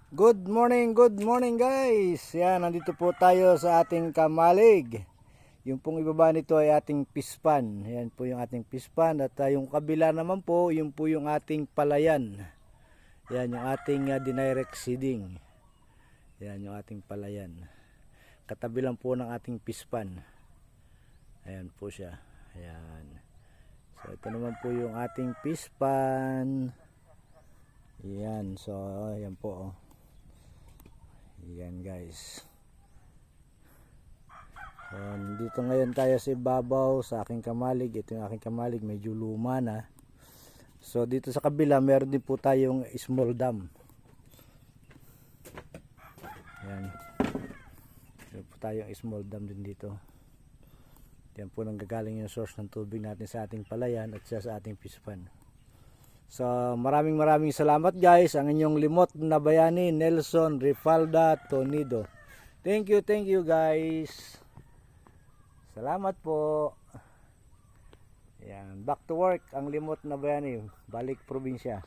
Good morning guys. Yan, nandito po tayo sa ating kamalig. Yung pong ibaba nito ay ating pispan. Yan po yung ating pispan at yung kabila naman po, yung po yung ating palayan. Yan yung ating dinirect seeding. Yan yung ating palayan. Katabi lang po ng ating pispan. Ayan po siya. Ayan. So ito naman po yung ating pispan. Yan, so ayan po oh. Yan guys. Dito ngayon tayo sa ibabaw sa aking kamalig. Ito yung aking kamalig, medyo luma na. So dito sa kabila meron din po tayong small dam. Yan. Meron po tayong small dam din dito. Yan po nanggagaling yung source ng tubig natin sa ating palayan at sa ating pispan. So maraming salamat guys. Ang inyong limot na bayani, Nelson Rifalda Tonido. Thank you guys. Salamat po. Yan, back to work ang limot na bayani, balik probinsya.